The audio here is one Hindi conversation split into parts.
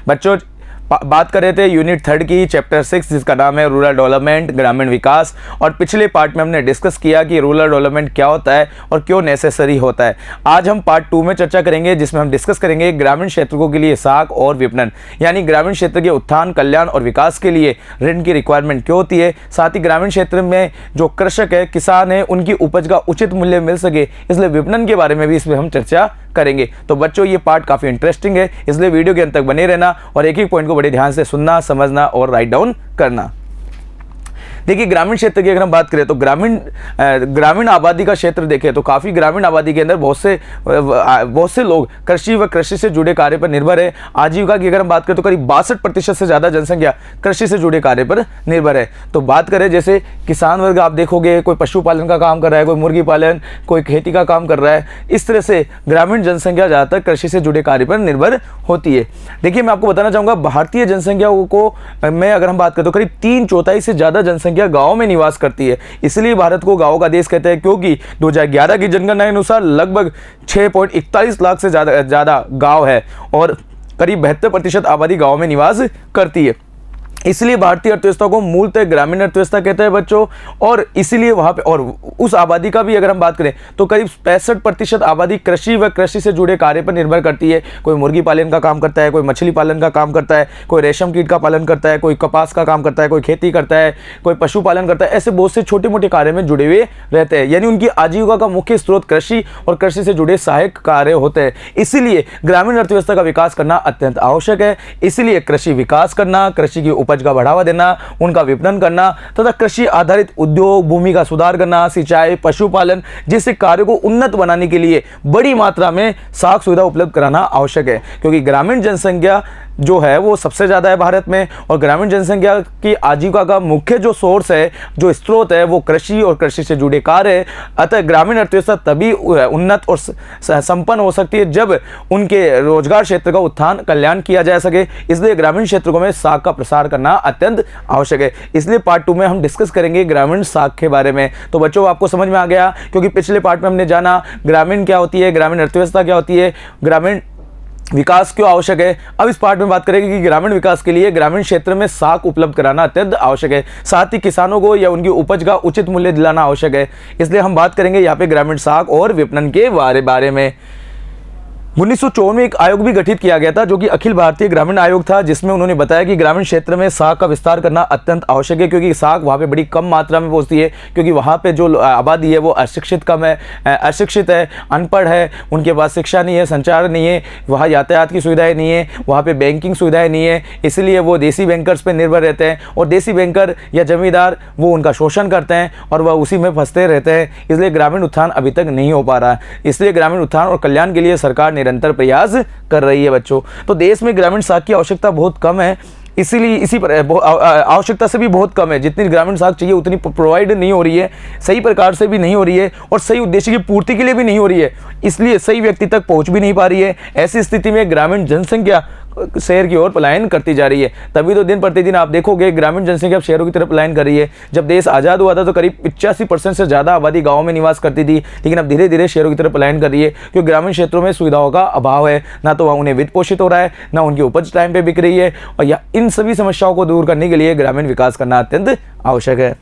बच्चों बात कर रहे थे यूनिट 3 की चैप्टर 6 जिसका नाम है रूरल डेवलपमेंट ग्रामीण विकास। और पिछले पार्ट में हमने डिस्कस किया कि रूरल डेवलपमेंट क्या होता है और क्यों नेसेसरी होता है। आज हम पार्ट 2 में चर्चा करेंगे जिसमें हम डिस्कस करेंगे ग्रामीण क्षेत्रों के लिए साख और विपणन, यानी ग्रामीण क्षेत्र के उत्थान कल्याण और विकास के लिए ऋण की रिक्वायरमेंट क्यों होती है। साथ ही ग्रामीण क्षेत्र में जो कृषक है, किसान है, उनकी उपज का उचित मूल्य मिल सके, इसलिए विपणन के बारे में भी इसमें हम चर्चा करेंगे। तो बच्चों ये पार्ट काफी इंटरेस्टिंग है, इसलिए वीडियो के अंत तक बने रहना और एक एक पॉइंट को बड़े ध्यान से सुनना, समझना और राइट डाउन करना। देखिए ग्रामीण क्षेत्र की अगर हम बात करें तो ग्रामीण आबादी का क्षेत्र देखें तो काफ़ी ग्रामीण आबादी के अंदर बहुत से लोग कृषि व कृषि से जुड़े कार्य पर निर्भर है। आजीविका की अगर हम बात करें तो करीब 62% से ज़्यादा जनसंख्या कृषि से जुड़े कार्य पर निर्भर है। तो बात करें जैसे किसान वर्ग, आप देखोगे कोई पशुपालन का काम कर रहा है, कोई मुर्गी पालन, कोई खेती का काम कर रहा है। इस तरह से ग्रामीण जनसंख्या ज़्यादातर कृषि से जुड़े कार्य पर निर्भर होती है। देखिए मैं आपको बताना चाहूँगा भारतीय जनसंख्या को में अगर हम बात करें तो करीब 3/4 से ज़्यादा जनसंख्या गांव में निवास करती है। इसलिए भारत को गांव का देश कहते हैं, क्योंकि 2011 की जनगणना के अनुसार लगभग 6.41 लाख से ज्यादा गांव है और करीब 72% आबादी गांव में निवास करती है। इसलिए भारतीय अर्थव्यवस्था को मूलतः ग्रामीण अर्थव्यवस्था कहते हैं बच्चों। और इसीलिए वहां पे और उस आबादी का भी अगर हम बात करें तो करीब 65% आबादी कृषि व कृषि से जुड़े कार्य पर निर्भर करती है। कोई मुर्गी पालन का काम करता है, कोई मछली पालन का काम करता है, कोई रेशम कीट का पालन करता है, कोई कपास का काम करता है, कोई खेती करता है, कोई पशुपालन करता है। ऐसे बहुत से छोटे मोटे कार्य में जुड़े हुए रहते हैं, यानी उनकी आजीविका का मुख्य स्रोत कृषि और कृषि से जुड़े सहायक कार्य होते हैं। इसीलिए ग्रामीण अर्थव्यवस्था का विकास करना अत्यंत आवश्यक है। इसीलिए कृषि विकास करना, कृषि की उपज का बढ़ावा देना, उनका विपणन करना तथा कृषि आधारित उद्योग, भूमि का सुधार करना, सिंचाई, पशुपालन जैसे कार्यों को उन्नत बनाने के लिए बड़ी मात्रा में साख सुविधा उपलब्ध कराना आवश्यक है। क्योंकि ग्रामीण जनसंख्या जो है वो सबसे ज़्यादा है भारत में और ग्रामीण जनसंख्या की आजीविका का मुख्य जो सोर्स है, जो स्रोत है, वो कृषि और कृषि से जुड़े कार्य है। अतः ग्रामीण अर्थव्यवस्था तभी उन्नत और संपन्न हो सकती है जब उनके रोजगार क्षेत्र का उत्थान कल्याण किया जा सके। इसलिए ग्रामीण क्षेत्रों में साख का प्रसार करना अत्यंत आवश्यक है। इसलिए पार्ट 2 में हम डिस्कस करेंगे ग्रामीण साख के बारे में। तो बच्चों आपको समझ में आ गया, क्योंकि पिछले पार्ट में हमने जाना ग्रामीण क्या होती है, ग्रामीण अर्थव्यवस्था क्या होती है, ग्रामीण विकास क्यों आवश्यक है। अब इस पार्ट में बात करेंगे कि ग्रामीण विकास के लिए ग्रामीण क्षेत्र में साख उपलब्ध कराना अत्यंत आवश्यक है। साथ ही किसानों को या उनकी उपज का उचित मूल्य दिलाना आवश्यक है। इसलिए हम बात करेंगे यहाँ पे ग्रामीण साख और विपणन के बारे में। 1954 में एक आयोग भी गठित किया गया था जो कि अखिल भारतीय ग्रामीण आयोग था, जिसमें उन्होंने बताया कि ग्रामीण क्षेत्र में साख का विस्तार करना अत्यंत आवश्यक है, क्योंकि साख वहाँ पे बड़ी कम मात्रा में पहुँचती है। क्योंकि वहाँ पे जो आबादी है वो अशिक्षित है, अनपढ़ है, उनके पास शिक्षा नहीं है, संचार नहीं है, वहाँ यातायात की सुविधाएं नहीं है, वहाँ पे बैंकिंग सुविधाएं नहीं है। इसलिए वो देसी बैंकर्स पर निर्भर रहते हैं और देसी बैंकर या जमींदार वो उनका शोषण करते हैं और वह उसी में फंसते रहते हैं। इसलिए ग्रामीण उत्थान अभी तक नहीं हो पा रहा है। इसलिए ग्रामीण उत्थान और कल्याण के लिए सरकार निरंतर प्रयास कर रही है बच्चों। तो देश में ग्रामीण साख की आवश्यकता बहुत कम है, इसीलिए इसी पर आवश्यकता से भी बहुत कम है। जितनी ग्रामीण साख चाहिए उतनी प्रोवाइड नहीं हो रही है, सही प्रकार से भी नहीं हो रही है और सही उद्देश्य की पूर्ति के लिए भी नहीं हो रही है, इसलिए सही व्यक्ति तक पहुंच भी नहीं पा रही है। ऐसी स्थिति में ग्रामीण जनसंख्या शहर की ओर पलायन करती जा रही है। तभी तो दिन प्रतिदिन आप देखोगे ग्रामीण जनसंख्या अब शहरों की तरफ पलायन कर रही है। जब देश आज़ाद हुआ था तो करीब 85% से ज़्यादा आबादी गाँव में निवास करती थी, लेकिन अब धीरे धीरे शहरों की तरफ पलायन कर रही है, क्योंकि ग्रामीण क्षेत्रों में सुविधाओं का अभाव है। ना तो वहाँ उन्हें वित्त पोषित हो रहा है, ना उनकी उपज टाइम पर बिक रही है। और या इन सभी समस्याओं को दूर करने के लिए ग्रामीण विकास करना अत्यंत आवश्यक है।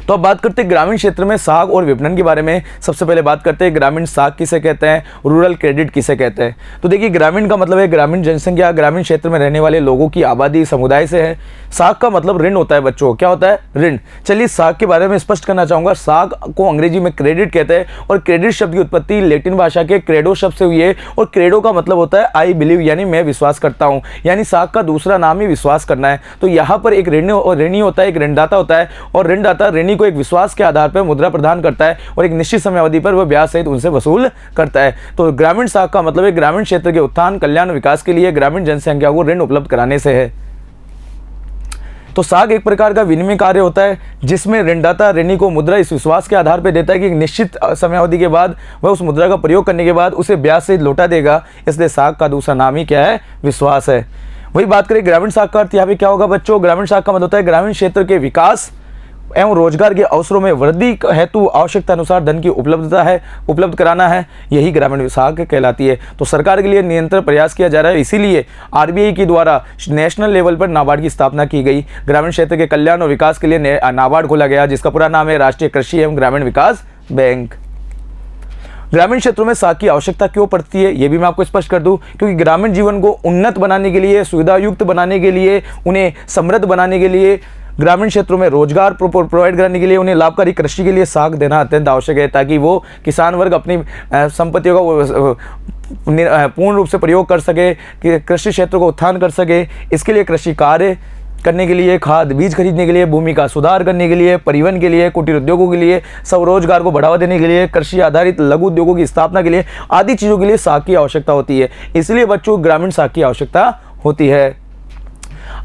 तो अब बात करते हैं ग्रामीण क्षेत्र में साख और विपणन के बारे में। सबसे पहले बात करते हैं ग्रामीण साख किसे कहते हैं, रूरल क्रेडिट किसे कहते हैं। तो देखिए ग्रामीण का मतलब है ग्रामीण जनसंख्या, ग्रामीण क्षेत्र में रहने वाले लोगों की आबादी समुदाय से है। साख का मतलब ऋण होता है बच्चों। क्या होता है? ऋण। चलिए साख के बारे में स्पष्ट करना चाहूंगा। साख को अंग्रेजी में क्रेडिट कहते हैं और क्रेडिट शब्द की उत्पत्ति लैटिन भाषा के क्रेडो शब्द से हुई है और क्रेडो का मतलब होता है आई बिलीव, यानी मैं विश्वास करता हूँ। यानी साख का दूसरा नाम ही विश्वास करना है। तो यहाँ पर एक ऋणी होता है, एक ऋणदाता होता है और ऋणदाता ऋणी को एक विश्वास के आधार पर मुद्रा प्रदान करता है और एक निश्चित समय अवधि पर वह ब्याज सहित उनसे वसूल करता है। तो ग्रामीण साख का मतलब है ग्रामीण क्षेत्र के उत्थान, कल्याण, विकास के लिए ग्रामीण जनसंख्या को ऋण उपलब्ध कराने से है। तो साख एक प्रकार का विनिमय कार्य होता है जिसमें ऋणदाता ऋणी को मुद्रा इस विश्वास के आधार पर देता है कि एक निश्चित समय अवधि के बाद वह उस मुद्रा का प्रयोग करने के बाद उसे ब्याज सहित लौटा देगा। इसलिए साख का दूसरा नाम ही क्या है? विश्वास है। वही बात करें ग्रामीण साख का अर्थ यहाँ पे क्या होगा बच्चों? ग्रामीण साख का मतलब होता है ग्रामीण क्षेत्र के विकास एवं रोजगार के अवसरों में वृद्धि हेतु आवश्यकता अनुसार धन की उपलब्ध कराना है, यही ग्रामीण विकास कहलाती है। तो सरकार के लिए निरंतर प्रयास किया जा रहा है, इसीलिए आरबीआई के द्वारा नेशनल लेवल पर नाबार्ड की स्थापना की गई। ग्रामीण क्षेत्र के कल्याण और विकास के लिए नाबार्ड खोला गया, जिसका पूरा नाम है राष्ट्रीय कृषि एवं ग्रामीण विकास बैंक। ग्रामीण क्षेत्रों में साख की आवश्यकता क्यों पड़ती है, ये भी मैं आपको स्पष्ट कर दूं, क्योंकि ग्रामीण जीवन को उन्नत बनाने के लिए, सुविधायुक्त बनाने के लिए, उन्हें समृद्ध बनाने के लिए, ग्रामीण क्षेत्रों में रोजगार प्रोवाइड कराने के लिए, उन्हें लाभकारी कृषि के लिए साख देना अत्यंत आवश्यक है, ताकि वो किसान वर्ग अपनी संपत्तियों का पूर्ण रूप से प्रयोग कर सके, कि कृषि क्षेत्र को उत्थान कर सके। इसके लिए कृषि कार्य करने के लिए, खाद बीज खरीदने के लिए, भूमि का सुधार करने के लिए, परिवहन के लिए, कुटीर उद्योगों के लिए, स्वरोजगार को बढ़ावा देने के लिए, कृषि आधारित लघु उद्योगों की स्थापना के लिए आदि चीज़ों के लिए साख की आवश्यकता होती है। इसलिए बच्चों ग्रामीण साख की आवश्यकता होती है।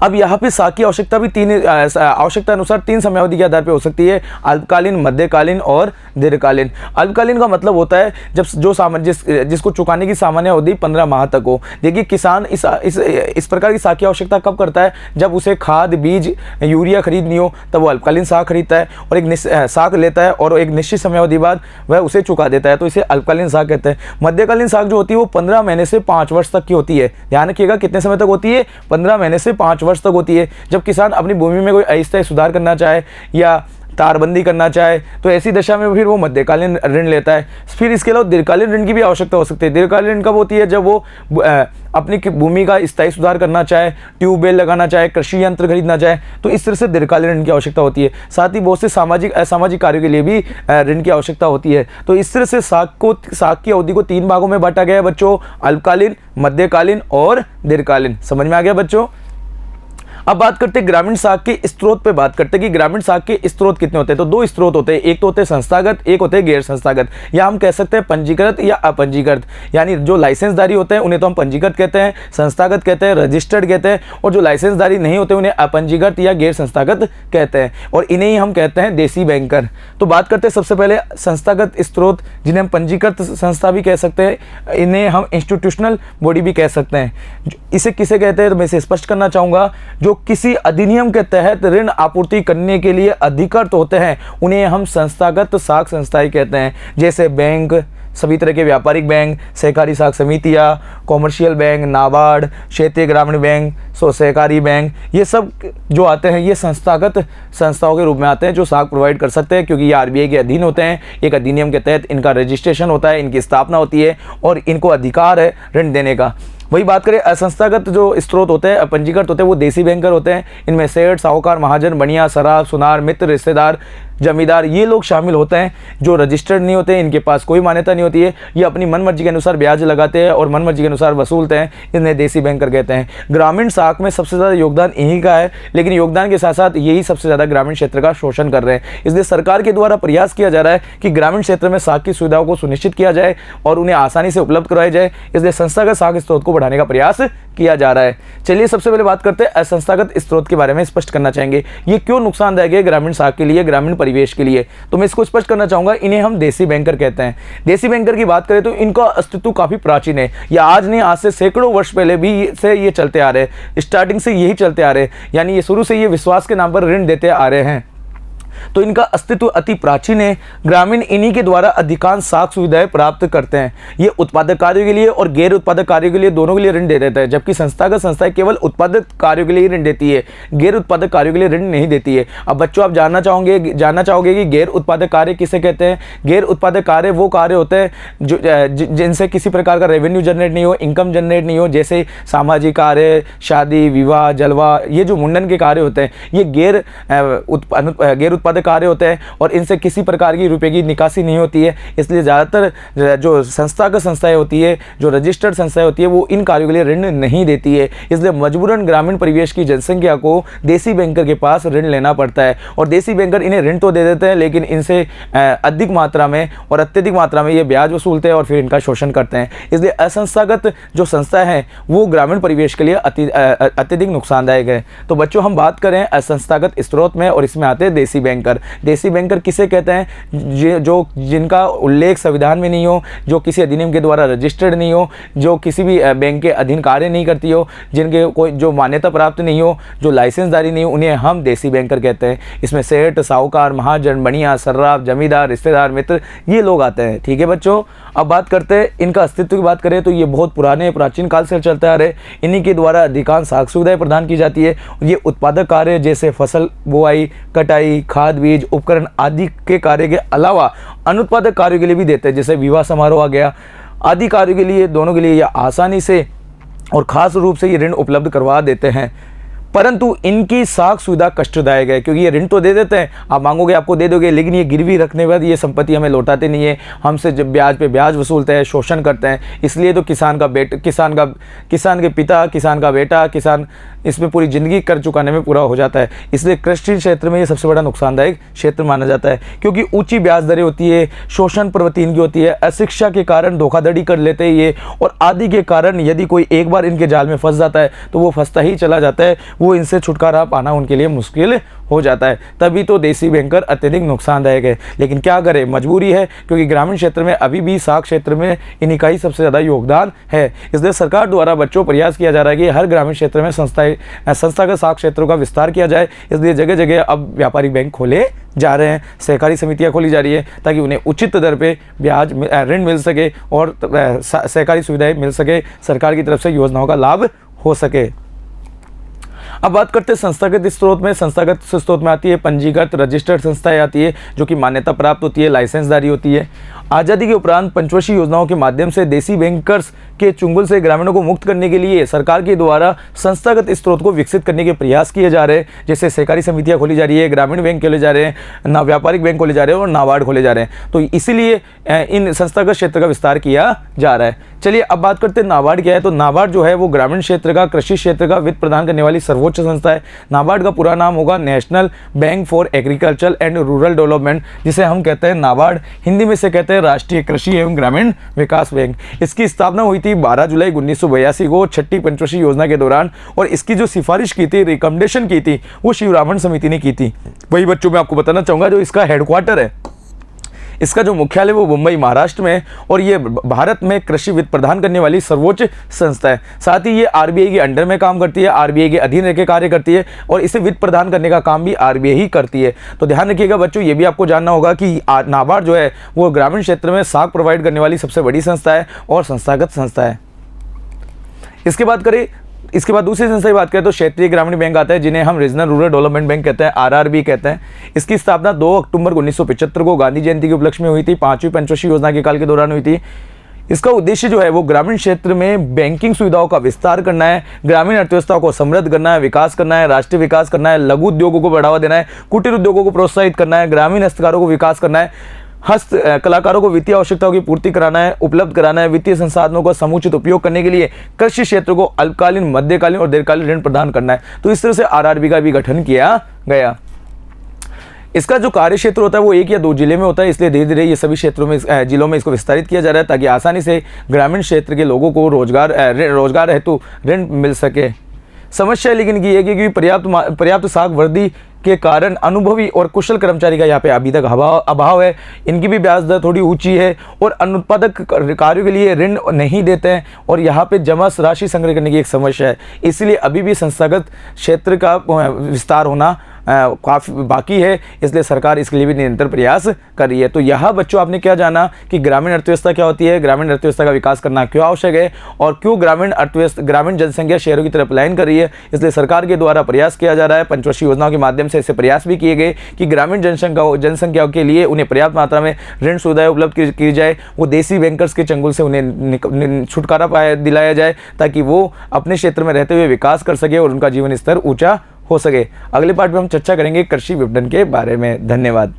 अब यहाँ पे साख की आवश्यकता भी आवश्यकता अनुसार 3 समयावधि के आधार पर हो सकती है, अल्पकालीन, मध्यकालीन और दीर्घकालीन। अल्पकालीन का मतलब होता है जब जिसको चुकाने की सामान्य अवधि 15 माह तक हो। देखिए किसान इस प्रकार की साख की आवश्यकता कब करता है, जब उसे खाद बीज यूरिया खरीदनी हो, तब वो अल्पकालीन साख खरीदता है और एक साख लेता है और एक निश्चित समयावधि बाद वह उसे चुका देता है, तो इसे अल्पकालीन साख कहते हैं। मध्यकालीन साख जो होती है वो 15 महीने से 5 वर्ष तक की होती है। ध्यान रखिएगा कितने समय तक होती है, 15 महीने से 5 वर्ष तक होती है। जब किसान अपनी भूमि में कोई अस्थायी सुधार करना चाहे या तारबंदी करना चाहे, तो ऐसी दशा में फिर वो मध्यकालीन ऋण लेता है। फिर इसके अलावा दीर्घकालीन ऋण की भी आवश्यकता हो सकती है। दीर्घकालीन ऋण कब होती है, जब वो अपनी भूमि का स्थायी सुधार करना चाहे, ट्यूबवेल लगाना चाहे, कृषि यंत्र खरीदना चाहे, तो इस तरह से दीर्घकालीन ऋण की आवश्यकता होती है। साथ ही बहुत से सामाजिक असामाजिक कार्यों के लिए भी ऋण की आवश्यकता होती है। तो इस तरह से साख की अवधि को 3 भागों में बांटा गया है बच्चों, अल्पकालीन, मध्यकालीन और दीर्घकालीन। समझ में आ गया बच्चों। अब बात करते हैं ग्रामीण साख के स्रोत पे बात करते हैं कि ग्रामीण साख के स्रोत कितने होते हैं। तो 2 स्रोत होते हैं, एक तो होते हैं संस्थागत, एक होते हैं गैर संस्थागत, या हम कह सकते हैं पंजीकृत या अपंजीकृत। यानी जो लाइसेंसधारी होते हैं उन्हें तो हम पंजीकृत कहते हैं, संस्थागत कहते हैं, रजिस्टर्ड कहते हैं, और जो लाइसेंसधारी नहीं होते उन्हें अपंजीकृत या गैर संस्थागत कहते हैं, और इन्हें ही हम कहते हैं देसी बैंकर। तो बात करते हैं सबसे पहले संस्थागत स्रोत, जिन्हें हम पंजीकृत संस्था भी कह सकते हैं, इन्हें हम इंस्टीट्यूशनल बॉडी भी कह सकते हैं। इसे किसे कहते हैं तो मैं इसे स्पष्ट करना चाहूँगा, जो किसी अधिनियम के तहत ऋण आपूर्ति करने के लिए अधिकृत होते हैं, उन्हें हम संस्थागत साख संस्थाएं कहते हैं। जैसे बैंक, सभी तरह के व्यापारिक बैंक, सहकारी साख समितियां, कॉमर्शियल बैंक, नाबार्ड, क्षेत्रीय ग्रामीण बैंक, सहकारी बैंक, ये सब जो आते हैं ये संस्थागत संस्थाओं के रूप में आते हैं, जो साख प्रोवाइड कर सकते हैं, क्योंकि ये आरबीआई के अधीन होते हैं। एक अधिनियम के तहत इनका रजिस्ट्रेशन होता है, इनकी स्थापना होती है और इनको अधिकार है ऋण देने का। वही बात करें असंस्थागत जो स्रोत होते हैं, अपंजीकृत होते हैं, वो देसी बैंकर होते हैं। इनमें सेठ, साहूकार, महाजन, बनिया, सराफ, सुनार, मित्र, रिश्तेदार, जमींदार, ये लोग शामिल होते हैं, जो रजिस्टर्ड नहीं होते, इनके पास कोई मान्यता नहीं होती है, ये अपनी मनमर्जी के अनुसार ब्याज लगाते हैं और मनमर्जी के अनुसार वसूलते हैं, इन्हें देसी बैंकर कहते हैं। ग्रामीण साख में सबसे ज़्यादा योगदान इन्हीं का है, लेकिन योगदान के साथ साथ यही सबसे ज़्यादा ग्रामीण क्षेत्र का शोषण कर रहे हैं। इसलिए सरकार के द्वारा प्रयास किया जा रहा है कि ग्रामीण क्षेत्र में साख की सुविधाओं को सुनिश्चित किया जाए और उन्हें आसानी से उपलब्ध कराया जाए, इसलिए संस्थागत साख स्रोत को बढ़ाने का प्रयास किया जा रहा है। चलिए सबसे पहले बात करते हैं असंस्थागत स्रोत के बारे में। स्पष्ट करना चाहेंगे ये क्यों नुकसानदायक है ग्रामीण साख के लिए, ग्रामीण परिवेश के लिए। तो मैं इसको स्पष्ट करना चाहूंगा, इन्हें हम देसी बैंकर कहते हैं। देसी बैंकर की बात करें तो इनका अस्तित्व काफी प्राचीन है, या आज नहीं आज से सैकड़ों वर्ष पहले भी से ये चलते आ रहे हैं, स्टार्टिंग से यही चलते आ रहे हैं, यानी ये शुरू से ये विश्वास के नाम पर ऋण देते आ रहे हैं। तो इनका अस्तित्व अति प्राचीन है। ग्रामीण इन्हीं के द्वारा अधिकांश साख सुविधाएं प्राप्त करते हैं। ये उत्पादक कार्यों के लिए और गैर उत्पादक कार्यों के लिए दोनों के लिए ऋण दे देता है, जबकि संस्थागत संस्थाएं केवल उत्पादक कार्यों के लिए ऋण देती है, गैर उत्पादक कार्यों के लिए ऋण नहीं देती है। अब बच्चों आप जानना चाहोगे कि गैर उत्पादक कार्य किसे कहते हैं। गैर उत्पादक कार्य वो कार्य होते हैं जो जिनसे किसी प्रकार का रेवेन्यू जनरेट नहीं हो, इनकम जनरेट नहीं हो, जैसे सामाजिक कार्य, शादी, विवाह, जलवा, ये जो मुंडन के कार्य होते हैं, ये गैर उत्पादक कार्य होते हैं और इनसे किसी प्रकार की रुपए की निकासी नहीं होती है। इसलिए ज़्यादातर जो संस्थागत संस्थाएं होती है, जो रजिस्टर्ड संस्थाएं होती है, वो इन कार्यों के लिए ऋण नहीं देती है। इसलिए मजबूरन ग्रामीण परिवेश की जनसंख्या को देसी बैंकर के पास ऋण लेना पड़ता है, और देसी बैंकर इन्हें ऋण तो दे देते हैं, लेकिन इनसे अधिक मात्रा में और अत्यधिक मात्रा में ये ब्याज वसूलते हैं और फिर इनका शोषण करते हैं। इसलिए असंस्थागत जो संस्था है वो ग्रामीण परिवेश के लिए अत्यधिक नुकसानदायक है। तो बच्चों हम बात करें असंस्थागत स्रोत में, और इसमें आते हैं देसी बैंक। बैंकर। देसी बैंकर किसे कहते हैं? जो जिनका उल्लेख संविधान में नहीं हो, जो किसी अधिनियम के द्वारा रजिस्टर्ड नहीं हो, जो किसी भी बैंक के अधीन कार्य नहीं करती हो, जिनके कोई जो मान्यता प्राप्त नहीं हो, जो लाइसेंसदारी नहीं हो, उन्हें हम देसी बैंकर कहते हैं। इसमें सेठ, साहूकार, महाजन, बनिया, सर्राफ, जमींदार, रिश्तेदार, मित्र, ये लोग आते हैं। ठीक है बच्चों, अब बात करते हैं इनका अस्तित्व की बात करें तो ये बहुत पुराने प्राचीन काल से चलता आ रहे। इन्हीं के द्वारा अधिकांश साख सुविधाएं प्रदान की जाती है। ये उत्पादक कार्य जैसे फसल बुआई, कटाई, खाद, बीज, उपकरण आदि के कार्य के अलावा अनुत्पादक कार्यों के लिए भी देते हैं, जैसे विवाह समारोह आ गया आदि कार्यों के लिए, दोनों के लिए ये आसानी से और खास रूप से ये ऋण उपलब्ध करवा देते हैं। परंतु इनकी साख सुविधा कष्टदायक है, क्योंकि ये ऋण तो दे देते हैं, आप मांगोगे आपको दे दोगे, लेकिन ये गिरवी रखने के बाद ये संपत्ति हमें लौटाते नहीं है, हमसे जब ब्याज पे ब्याज वसूलते हैं, शोषण करते हैं। इसलिए तो किसान के पिता, किसान का बेटा, किसान इसमें पूरी ज़िंदगी कर चुकाने में पूरा हो जाता है। इसलिए कृषि क्षेत्र में ये सबसे बड़ा नुकसानदायक क्षेत्र माना जाता है, क्योंकि ऊंची ब्याज दरें होती है, शोषण प्रवृत्ति इनकी होती है, अशिक्षा के कारण धोखाधड़ी कर लेते हैं ये, और आदि के कारण यदि कोई एक बार इनके जाल में फंस जाता है तो वो फंसता ही चला जाता है, वो इनसे छुटकारा पाना उनके लिए मुश्किल हो जाता है। तभी तो देसी बैंकर अत्यधिक नुकसानदायक है, लेकिन क्या करें, मजबूरी है, क्योंकि ग्रामीण क्षेत्र में अभी भी साख क्षेत्र में इन्हीं का ही सबसे ज़्यादा योगदान है। इसलिए सरकार द्वारा बच्चों प्रयास किया जा रहा है कि हर ग्रामीण क्षेत्र में संस्थागत साख क्षेत्रों का विस्तार किया जाए। इसलिए जगह जगह अब व्यापारिक बैंक खोले जा रहे हैं, सहकारी समितियां खोली जा रही है, ताकि उन्हें उचित दर पे ब्याज ऋण मिल सके और सहकारी सुविधाएं मिल सके, सरकार की तरफ से योजनाओं का लाभ हो सके। अब बात करते हैं संस्थागत स्रोत में। संस्थागत स्रोत में आती है पंजीकृत रजिस्टर्ड संस्थाएं आती है, जो कि मान्यता प्राप्त होती है, लाइसेंसदारी होती है। आज़ादी के उपरांत पंचवर्षीय योजनाओं के माध्यम से देसी बैंकर्स के चुंगल से ग्रामीणों को मुक्त करने के लिए सरकार के द्वारा संस्थागत स्रोत को विकसित करने के प्रयास किए जा रहे हैं। जैसे सहकारी समितियां खोली जा रही है, ग्रामीण बैंक खोले जा रहे हैं, व्यापारिक बैंक खोले जा रहे हैं और नाबार्ड खोले जा रहे हैं। तो इसीलिए इन संस्थागत क्षेत्र का विस्तार किया जा रहा है। चलिए अब बात करते हैं नाबार्ड क्या है। तो नाबार्ड जो है वो ग्रामीण क्षेत्र का, कृषि क्षेत्र का वित्त प्रदान करने वाली सर्वोच्च संस्था है। नाबार्ड का पूरा नाम होगा national bank for agriculture and rural development, जिसे हम कहते हैं नाबार्ड, हिंदी में से कहते हैं राष्ट्रीय कृषि एवं ग्रामीण विकास बैंक। इसकी स्थापना हुई थी 12 जुलाई 1982 को छठी पंचवर्षीय योजना के दौरान, और इसकी जो सिफारिश की थी, रिकमेंडेशन की थी, वो शिवरामन समिति ने की थी। वही बच्चों मैं आपको बताना चाहूँगा जो इसका हेडक्वार्टर है, इसका जो मुख्यालय वो मुंबई महाराष्ट्र में है, और ये भारत में कृषि वित्त प्रदान करने वाली सर्वोच्च संस्था है। साथ ही ये आरबीआई के अंडर में काम करती है, आरबीआई के अधीन रह के कार्य करती है, और इसे वित्त प्रदान करने का काम भी आरबीआई ही करती है। तो ध्यान रखिएगा बच्चों, ये भी आपको जानना होगा कि नाबार्ड जो है वो ग्रामीण क्षेत्र में साख प्रोवाइड करने वाली सबसे बड़ी संस्था है और संस्थागत संस्था है। इसके बाद दूसरी संस्था की बात करें तो क्षेत्रीय ग्रामीण बैंक आता है, जिन्हें हम रीजनल रूरल डेवलपमेंट बैंक कहते हैं, आरआरबी कहते हैं। इसकी स्थापना 2 अक्टूबर 1975 को गांधी जयंती के उपलक्ष्य में हुई थी, 5वीं पंचवर्षीय योजना के काल के दौरान हुई थी। इसका उद्देश्य जो है वो ग्रामीण क्षेत्र में बैंकिंग सुविधाओं का विस्तार करना है, ग्रामीण अर्थव्यवस्था को समृद्ध करना है, विकास करना है, राष्ट्रीय विकास करना है, लघु उद्योगों को बढ़ावा देना है, कुटीर उद्योगों को प्रोत्साहित करना है, ग्रामीण हस्तकारों को विकास करना है, हस्त कलाकारों को वित्तीय आवश्यकताओं की पूर्ति कराना है, उपलब्ध कराना है, वित्तीय संसाधनों का समुचित उपयोग करने के लिए कृषि क्षेत्र को अल्पकालीन, मध्यकालीन और दीर्घकालीन ऋण प्रदान करना है। तो इस तरह से आरआरबी का भी गठन किया गया। इसका जो कार्य क्षेत्र होता है वो 1 या 2 जिले में होता है, इसलिए धीरे धीरे ये सभी क्षेत्रों में जिलों में इसको विस्तारित किया जा रहा है, ताकि आसानी से ग्रामीण क्षेत्र के लोगों को रोजगार हेतु ऋण मिल सके। समस्या लेकिन ये है कि पर्याप्त साख वृद्धि के कारण अनुभवी और कुशल कर्मचारी का यहाँ पे अभी तक अभाव है। इनकी भी ब्याज दर थोड़ी ऊंची है और अनुत्पादक कार्यों के लिए ऋण नहीं देते हैं, और यहाँ पे जमा राशि संग्रह करने की एक समस्या है। इसलिए अभी भी संस्थागत क्षेत्र का विस्तार होना काफ़ी बाकी है, इसलिए सरकार इसके लिए भी निरंतर प्रयास कर रही है। तो यहाँ बच्चों आपने क्या जाना कि ग्रामीण अर्थव्यवस्था क्या होती है, ग्रामीण अर्थव्यवस्था का विकास करना क्यों आवश्यक है, और क्यों ग्रामीण जनसंख्या शहरों की तरफ पलायन कर रही है। इसलिए सरकार के द्वारा प्रयास किया जा रहा है, पंचवर्षीय योजनाओं के माध्यम से ऐसे प्रयास भी किए गए कि ग्रामीण जनसंख्या के लिए उन्हें पर्याप्त मात्रा में ऋण सुविधाएं उपलब्ध की जाए, वो देसी बैंकर्स के चंगुल से उन्हें छुटकारा दिलाया जाए, ताकि वो अपने क्षेत्र में रहते हुए विकास कर सके और उनका जीवन स्तर ऊंचा हो सके। अगले पार्ट में हम चर्चा करेंगे कृषि विपणन के बारे में। धन्यवाद।